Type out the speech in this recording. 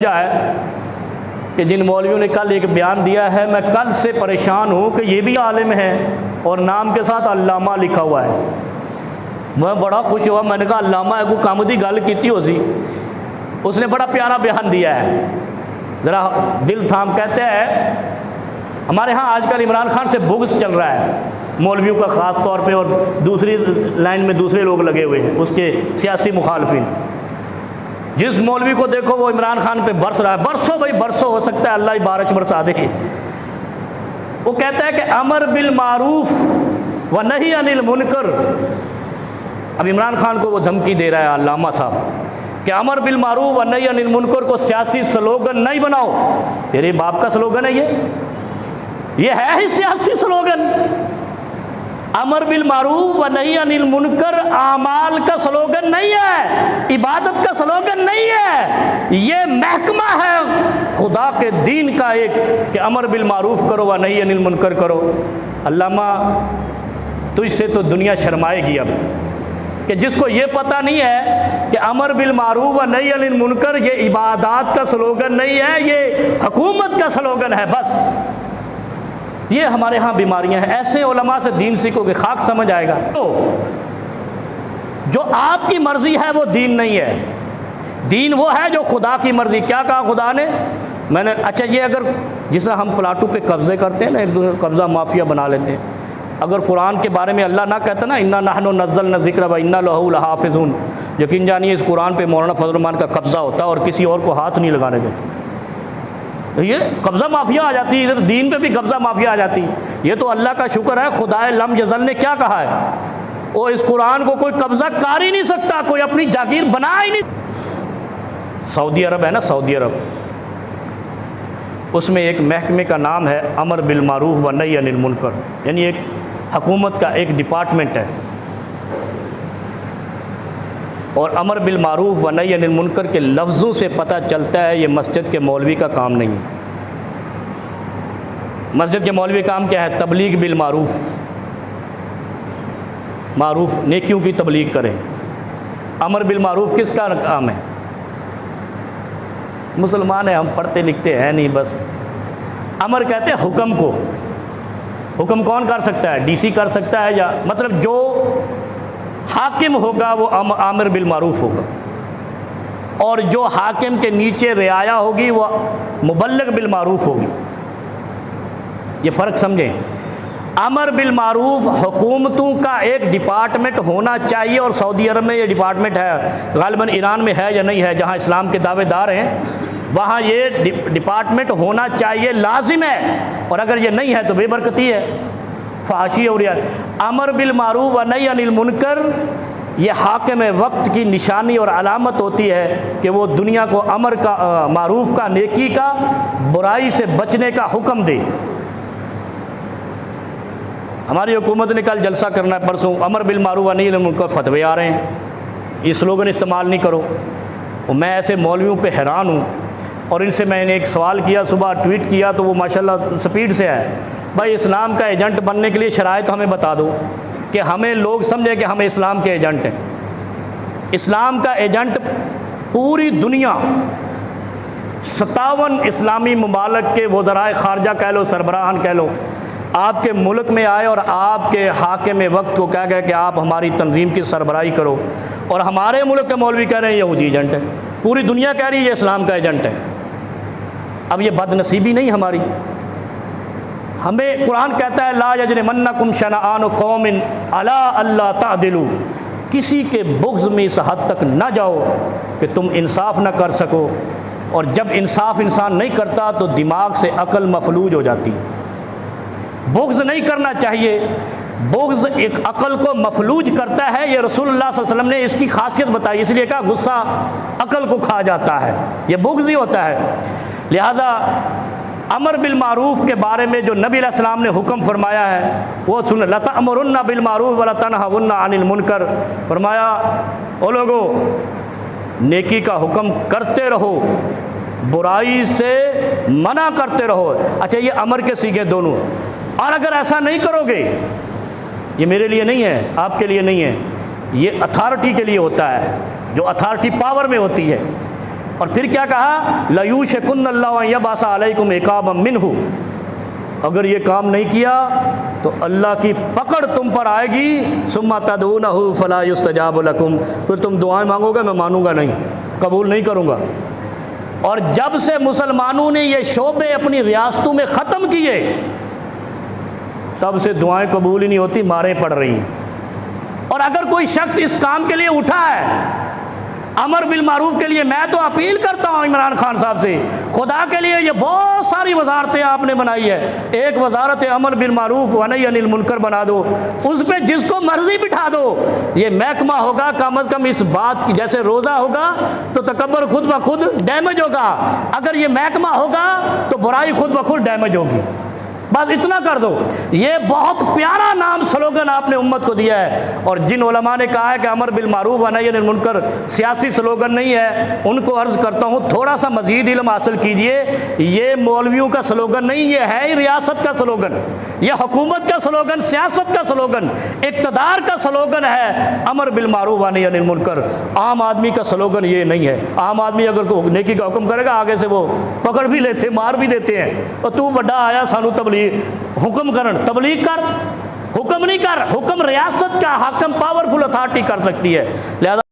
है कि जिन मौलवियों ने कल एक बयान दिया है, मैं कल से परेशान हूँ कि ये भी आलिम है और नाम के साथ अल्लामा लिखा हुआ है। मैं बड़ा खुश हुआ, मैंने कहा अल्लामा को काम दी गल की हो सी। उसने बड़ा प्यारा बयान दिया है, ज़रा दिल थाम। कहते हैं हमारे यहाँ आजकल इमरान खान से बुग़्ज़ चल रहा है मौलवियों का ख़ास तौर पे, और दूसरी लाइन में दूसरे लोग लगे हुए हैं उसके सियासी मुखालफिन। जिस मौलवी को देखो वो इमरान खान पे बरस रहा है, बरसों भाई बरसों, हो सकता है अल्लाह ही बारिश बरसा दे। वो कहता है कि अमर बिल मारूफ व नही अनिल मुनकर। अब इमरान खान को वो धमकी दे रहा है अल्लामा साहब कि अमर बिल मारूफ व नही अनिल मुनकर को सियासी स्लोगन नहीं बनाओ। तेरे बाप का स्लोगन है ये है ही सियासी स्लोगन। अमर बिल मारूफ व नही अनिल मुनकर आमाल का स्लोगन नहीं है, इबादत का स्लोगन नहीं है। ये महकमा है खुदा के दीन का एक कि अमर बिल मारूफ करो व नही अनिल मुनकर करो। अल्लामा तुझसे तो दुनिया शर्माएगी अब, कि जिसको ये पता नहीं है कि अमर बिल मारूफ व नही अनिल मुनकर ये इबादत का स्लोगन नहीं है, ये हुकूमत का स्लोगन है। बस ये हमारे यहाँ बीमारियां हैं। ऐसे उलमा से दीन सीखोगे खाक समझ आएगा। तो जो आपकी मर्ज़ी है वो दीन नहीं है। दीन वो है जो खुदा की मर्ज़ी। क्या कहा खुदा ने? मैंने अच्छा ये अगर जिसे हम प्लाटू पे कब्ज़े करते हैं ना, एक दूसरे कब्ज़ा माफिया बना लेते हैं। अगर कुरान के बारे में अल्लाह ना कहता ना इन्ना नहनु नज़्ज़लना ज़िक्र व इन्ना लहू लहाफ़िज़ून, यकीन जानिए इस कुरान पे मौलाना फजल रहमान का कब्ज़ा होता और किसी और को हाथ नहीं लगाने देते। ये कब्ज़ा माफिया आ जाती है, इधर दीन पे भी कब्ज़ा माफिया आ जाती है। ये तो अल्लाह का शुक्र है, खुदाए लम यज़ल ने क्या कहा है, वो इस कुरान को कोई कब्ज़ा कर ही नहीं सकता, कोई अपनी जागीर बना ही नहीं। सऊदी अरब है ना, सऊदी अरब, उसमें एक महकमे का नाम है अमर बिल मारूफ व नही अनिल मुनकर, यानी एक हुकूमत का एक डिपार्टमेंट है। और अमर बिल मारूफ व नही अनिल मुनकर के लफ्ज़ों से पता चलता है ये मस्जिद के मौलवी का काम नहीं है। मस्जिद के मौलवी काम क्या है? तबलीग बिल मारूफ, मारूफ नेकियों की तबलीग करें। अमर बिल मारूफ किसका काम है? मुसलमान है हम, पढ़ते लिखते हैं नहीं, बस अमर कहते हैं हुक्म को। हुक्म कौन कर सकता है? डीसी कर सकता है, या मतलब जो हाकिम होगा वो आमिर बिल मारूफ होगा, और जो हाकिम के नीचे रियाया होगी वो मुबल्लिग बिल मारूफ होगी। ये फ़र्क समझें। अमर बिल मारूफ हुकूमतों का एक डिपार्टमेंट होना चाहिए, और सऊदी अरब में ये डिपार्टमेंट है, गालिबन ईरान में है या नहीं है, जहाँ इस्लाम के दावेदार हैं वहाँ ये डिपार्टमेंट होना चाहिए, लाजिम है। और अगर ये नहीं है तो बेबरकती है, फाशी। और अमर बिल मारूफ व नही अनिल मुनकर ये हाकिम वक्त की निशानी और अलामत होती है कि वो दुनिया को अमर का मारूफ का, नेकी का, बुराई से बचने का हुक्म दे। हमारी हुकूमत ने कल जलसा करना है, परसों अमर बिल मारूफ व नही अनिल मुनकर फतवे आ रहे हैं, ये स्लोगन इस्तेमाल नहीं करो। और मैं ऐसे मौलवियों पे हैरान हूँ, और इनसे मैंने एक सवाल किया, सुबह ट्वीट किया, तो वो माशाल्लाह स्पीड से है। भाई इस्लाम का एजेंट बनने के लिए शराइत हमें बता दो कि हमें लोग समझे कि हम इस्लाम के एजेंट हैं। इस्लाम का एजेंट पूरी दुनिया 57 इस्लामी ममालिक के वज़राए ख़ारजा कह लो, सरबराहान कह लो, आपके मुल्क में आए और आपके हाकिम वक्त को कह गए कि आप हमारी तंजीम की सरबराही करो, और हमारे मुल्क के मौलवी कह रहे हैं यहूदी एजेंट है। पूरी दुनिया कह रही है ये इस्लाम का एजेंट है। अब ये बदनसीबी नहीं हमारी? हमें कुरान कहता है ला यजरिमन्नकुम शनआन कौमिन अला अल्ला तादिलू, किसी के बुग़्ज़ में इस हद तक ना जाओ कि तुम इंसाफ ना कर सको। और जब इंसाफ इंसान नहीं करता तो दिमाग से अकल मफलूज हो जाती है। बुग़्ज़ नहीं करना चाहिए, बुग़्ज़ एक अकल को मफलूज करता है। ये रसूलुल्लाह सल्लल्लाहु अलैहि वसल्लम ने इसकी खासियत बताई, इसलिए कहा गुस्सा अकल को खा जाता है, ये बुग़्ज़ ही होता है। लिहाजा अमर बिल मारूफ के बारे में जो नबी अलैहिस्सलाम ने हुक्म फरमाया है वो सुन, लतअमुरुन्ना बिल मारूफ व लतनहवुन्ना अनिल मुनकर। फरमाया ओ लोगो, नेकी का हुक्म करते रहो, बुराई से मना करते रहो। अच्छा, ये अमर के सीगे दोनों। और अगर ऐसा नहीं करोगे, ये मेरे लिए नहीं है, आपके लिए नहीं है, ये अथॉरिटी के लिए होता है, जो अथॉरिटी पावर में होती है। और फिर क्या कहा, लयूशकुन्नल्लाहु यबअसा अलैकुम इकाबम मिन्हु, अगर ये काम नहीं किया तो अल्लाह की पकड़ तुम पर आएगी। सुम्मा तदऊनहु फला युस्तजाबु लकुम, फिर तुम दुआएं मांगोगे, मैं मानूंगा नहीं, कबूल नहीं करूंगा। और जब से मुसलमानों ने ये शोबे अपनी रियासतों में ख़त्म किए, तब से दुआएं कबूल ही नहीं होती, मारें पड़ रही हैं। और अगर कोई शख्स इस काम के लिए उठा है, अमर बिल मारूफ के लिए, मैं तो अपील करता हूँ इमरान खान साहब से, खुदा के लिए ये बहुत सारी वजारतें आपने बनाई है, एक वजारत अमर बिल मारूफ व नही अनिल मुनकर बना दो, उस पर जिसको मर्जी बिठा दो। ये महकमा होगा कम अज़ कम इस बात की, जैसे रोज़ा होगा तो तकब्बर खुद ब खुद डैमेज होगा, अगर ये महकमा होगा तो बुराई खुद ब खुद डैमेज होगी। बस इतना कर दो। ये बहुत प्यारा नाम स्लोगन आपने उम्मत को दिया है। और जिन उलमा ने कहा है कि अमर बिल मारूफ व नही अनिल मुनकर सियासी स्लोगन नहीं है, उनको अर्ज़ करता हूँ थोड़ा सा मज़ीद इल्म हासिल कीजिए। ये मौलवियों का स्लोगन नहीं, ये है ही रियासत का स्लोगन, ये हुकूमत का स्लोगन, सियासत का स्लोगन, इक़्तिदार का स्लोगन है अमर बिल मारूफ व नही अनिल मुनकर। आम आदमी का स्लोगन ये नहीं है। आम आदमी अगर को नेकी का हुक्म करेगा, आगे से वो पकड़ भी लेते, मार भी देते हैं। और तू बड़ा आया सानू तबलीग हुक्म करन, तबलीग कर, हुक्म नहीं कर। हुक्म रियासत का हाकम पावरफुल अथॉरिटी कर सकती है। लिहाजा